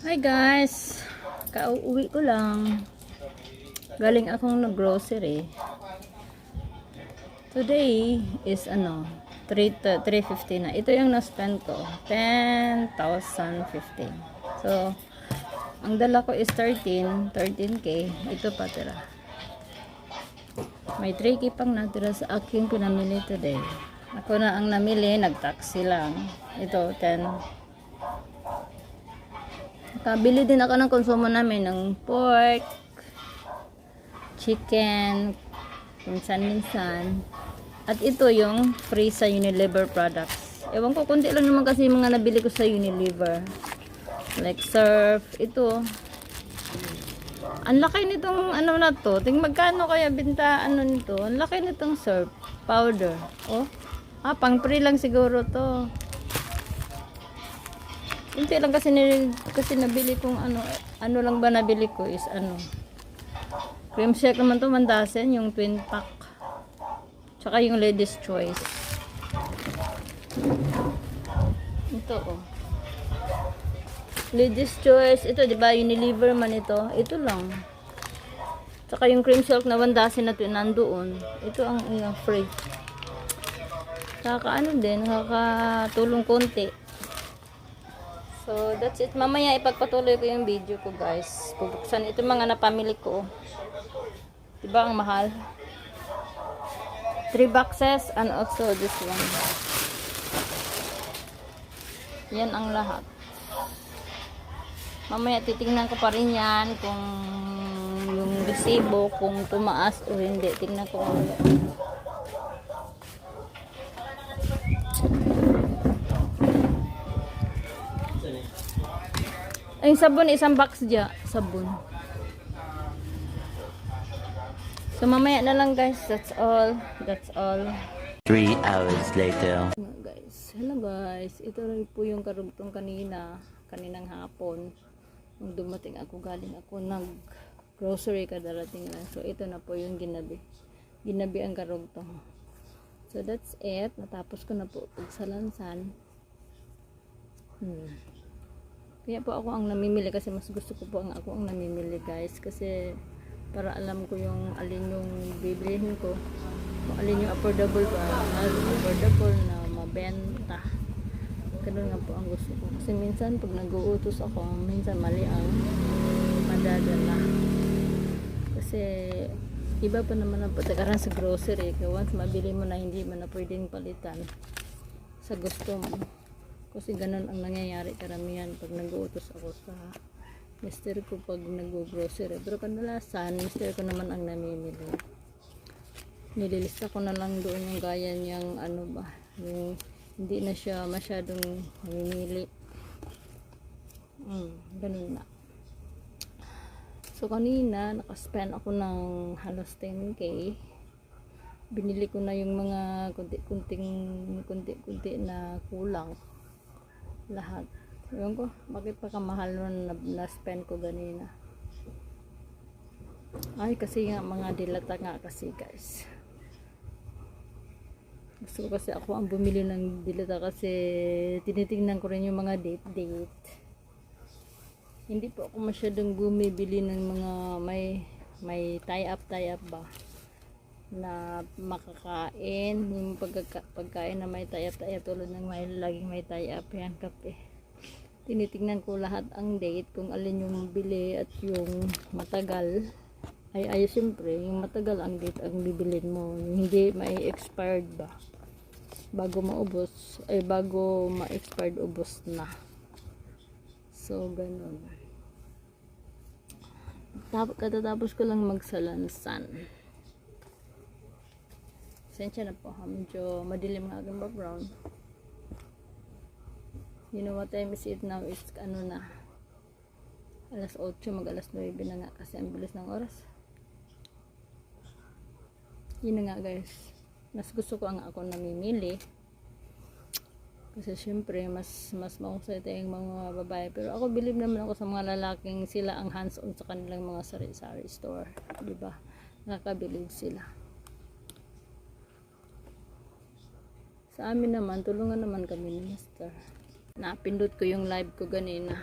Hi guys, kauwi ko lang. Galing akong nag-grocery. Today is 3:50 na. Ito yung na-spend ko, 10,015. So, ang dala ko is 13k. Ito pa tira. May 3k pang natira sa aking pinamili today. Ako na ang namili, nag-taxi lang. Ito 10. Nakabili din ako ng konsumo namin ng pork, chicken, minsan-minsan. At ito yung free sa Unilever products. Ewan ko, kunti lang naman kasi yung mga nabili ko sa Unilever. Like surf, ito. Ang laki nitong ano na to. Magkano kaya binta nito? Ang laki nitong surf powder. Oh. Pang free lang siguro to. Hindi lang kasi nabili kong ano lang ba nabili ko is cream shake naman to, mandasin, yung twin pack. Tsaka yung ladies choice. Ito ladies choice, ito 'di ba Unilever man ito. Ito lang. Tsaka yung cream silk na mandasin na to nandoon. Ito ang free. Tsaka din, nakakatulong konti. So, that's it. Mamaya ipagpatuloy ko yung video ko, guys. Bubuksan ito mga napamili ko. Diba ang mahal? 3 boxes and also this one. Yan ang lahat. Mamaya titingnan ko pa rin yan kung yung resibo, kung tumaas o hindi. Tingnan ko mamaya. Ay, sabon, isang box dyan. Sabon. So, mamaya na lang, guys. That's all. 3 hours later. Hello, guys. Ito rin po yung karugtong kaninang hapon. Nung dumating ako, galing ako nag-grocery kadarating lang. So, ito na po yung ginabi. Ginabi ang karugtong. So, that's it. Natapos ko na po pagsalansan. Kaya po ako ang namimili kasi mas gusto ko po ako ang namimili, guys, kasi para alam ko yung alin yung bibilihin ko, kung alin yung affordable ba, affordable na mabenta. Ganun nga po ang gusto ko kasi minsan pag nag-uutos ako, minsan mali ang madadala kasi iba pa naman ang patakaran sa grocery. Kaya once mabili mo na, hindi mo na pwedeng palitan sa gusto mo. Kasi ganun ang nangyayari karamihan pag nag-uutos ako sa mister ko pag nag-grocery. Pero kadalasan, mister ko naman ang namimili. Nililista ko na lang doon yung gaya niyang yung hindi na siya masyadong namimili. Ganun na. So kanina, nakaspend ako ng halos 10k. Binili ko na yung mga kunti na kulang. Lahat. Ewan ko, bakit pa kamahal nun na spend ko ganina. Ay, kasi nga mga dilata nga kasi, guys. Gusto ko kasi ako ang bumili ng dilata kasi tinitingnan ko rin yung mga date. Hindi po ako masyadong bumibili ng mga may tie-up ba na makakain, yung pagkain na may tie-up tulad ng laging may tie-up yan, kape. Tinitingnan ko lahat ang date kung alin yung bili at yung matagal. Ay siyempre, yung matagal ang date ang bibilin mo. Hindi mai-expired ba? Bago maubos, bago ma-expired, ubos na. So, ganun. Katatapos ko lang magsalansan. Sensya na po, medyo madilim ng aking background. You know what time is it now? Is na? Alas 8, mag-alas 9 na nga kasi ang bilis ng oras. Yun na nga, guys. Mas gusto ko ang ako namimili. Kasi syempre, mas mahusay tayong mga babae. Pero ako, believe naman ako sa mga lalaking sila ang hands-on sa kanilang mga sari-sari store. Diba? Nakakabilib sila. Sa amin naman, tulungan naman kami ni Mister. Napindot ko yung live ko ganina.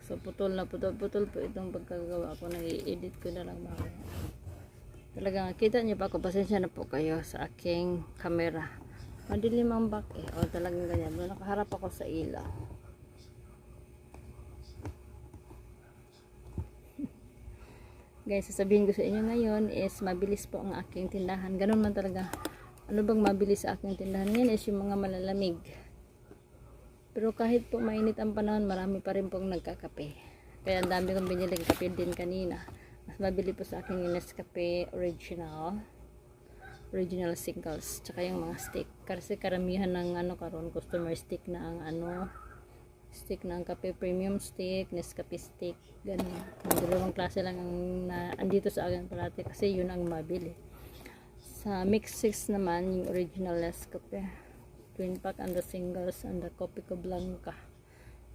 So putol po itong pagkagawa ko. Nag-i-edit ko na lang mamaya. Talagang kita niyo pa ako, pasensya na po kayo sa aking camera. Madilim ang back eh. O talagang ganyan. Nakaharap ako sa ilaw. Guys, sasabihin ko sa inyo ngayon is mabilis po ang aking tindahan. Ganun man talaga. Ano bang mabilis sa aking tindahan? Ngayon is yung mga malalamig. Pero kahit po mainit ang panahon, marami pa rin pong nagkakape. Kaya ang dami kong biniling kape din kanina. Mas mabili po sa akin yung Nescafe original singles, tsaka yung mga stick. Kasi karamihan ng karon customer stick na ang stick ng kape, premium stick, Nescafe stick, ganun. Yung dalawang klase lang ang andito sa akin parati kasi yun ang mabili. Sa mix 6 naman, yung original Nescafe, twin pack and the singles and the Copico Blanca.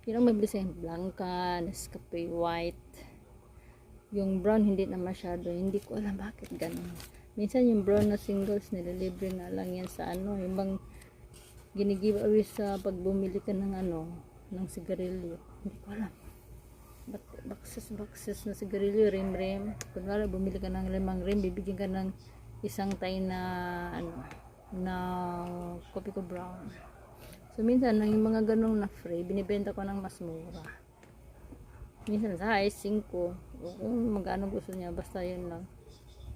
Yun ang mabili sa Blanca, Nescafe white. Yung brown hindi na masyado, hindi ko alam bakit ganun. Minsan yung brown na singles nililibre nga lang yan sa yung bang ginigiveaway sa pag bumili ka ng ng sigarilyo. Hindi ko alam. Boxes na sigarilyo, rim. Kunwari bumili ka ng 5 rim, bibigyan ka ng isang tay na na Copico brown. So minsan yung mga ganong na free, binibenta ko ng mas mura. Minsan size 5. Kung magkano gusto niya, basta yun lang.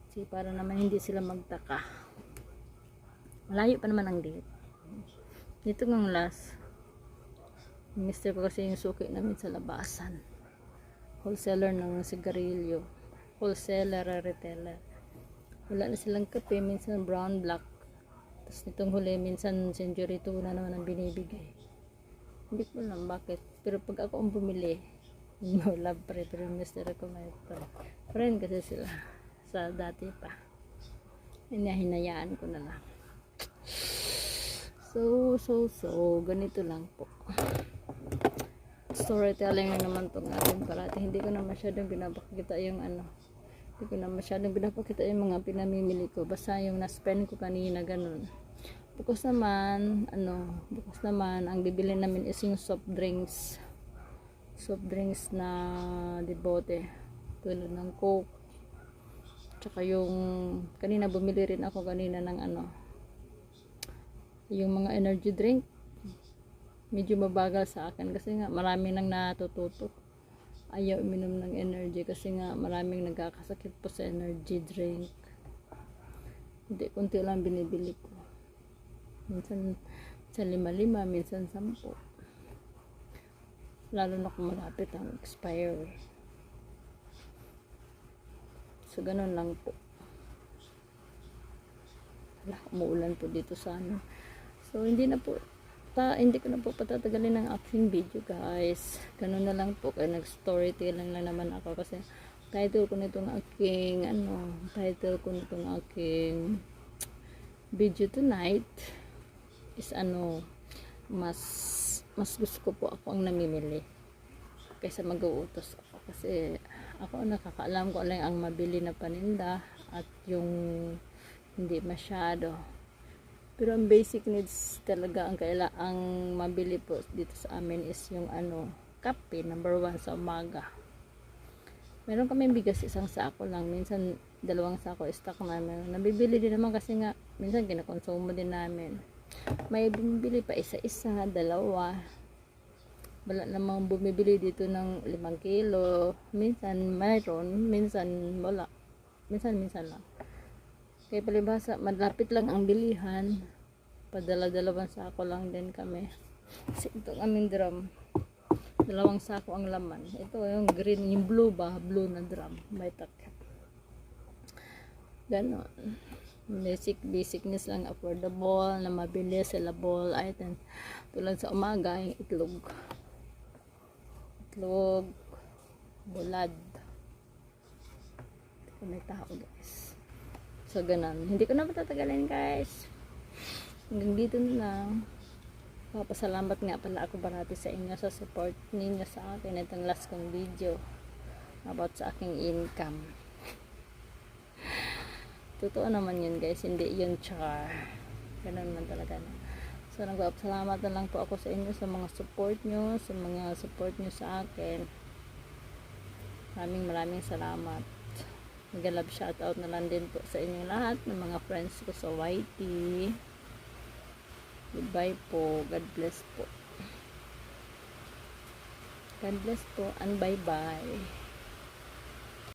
Kasi para naman hindi sila magtaka. Malayo pa naman ang date. Dito ng last. Mister ko kasi yung suki namin sa labasan. Wholesaler ng sigarilyo. Wholesaler, retailer. Wala na silang kape, minsan brown, black. Tapos nitong huli, minsan century 2 na naman ang binibigay. Hindi ko alam bakit. Pero pag ako ang bumili, no love pa rin. Pero mister ko may friend kasi sila sa dati pa. Hinayaan ko na lang. So, ganito lang po. Storytelling na naman itong ating parati. Hindi ko na masyadong pinapakita yung hindi ko na masyadong pinapakita yung mga pinamimili ko. Basta yung na-spend ko kanina, ganun. Bukas naman, ang bibili namin is yung soft drinks. Soft drinks na debote. Tulad ng Coke. Tsaka yung, kanina bumili rin ako kanina ng yung mga energy drink. Medyo mabagal sa akin kasi nga marami nang natututo. Ayaw uminom ng energy kasi nga maraming nagkakasakit po sa energy drink. Hindi, kunti lang binibili ko. Minsan 5, minsan 10. Lalo na kung malapit ang expire. So, ganun lang po. Wala, umuulan po dito sa So, hindi ko na po patatagalin ng aking video, guys. Ganun na lang po. Kaya nag-storytelling lang naman ako kasi title ko nitong aking video tonight is mas gusto ko po ako ang namimili kaysa mag-uutos ako kasi ako nakakaalam ko lang ang mabili na paninda at yung hindi masyado. Pero ang basic needs talaga ang mabili po dito sa amin is yung kape, number 1 sa umaga. Meron kami bigas 1 sako lang, minsan 2 sako stock namin. Nabibili din naman kasi nga minsan kinakonsumo din namin. May bumibili pa isa-isa, 2. Wala namang bumibili dito ng 5 kilo. Minsan mayroon, minsan wala. Minsan lang. Kaya palibhasa, malapit lang ang bilihan. Padala-2 sako lang din kami. Kasi itong aming drum, 2 sako ang laman. Ito yung green, yung blue na drum. May takip. Ganon. Basicness lang, affordable, na mabili, sellable items. Tulad sa umaga, yung itlog, bulad. May tao, guys. So, ganun. Hindi ko na patatagalin, guys. Hanggang dito na lang. Papasalamat nga pala ako parati sa inyo sa support ninyo sa akin. Itong last kong video about sa aking income. Totoo naman yun, guys. Hindi yun char. Ganun man talaga. So, nagpapasalamat na lang po ako sa inyo sa mga support nyo, sa akin. Maraming salamat. Mag-love shoutout na lang din po sa inyong lahat ng mga friends ko sa YT. Goodbye po. God bless po. God bless po and bye-bye.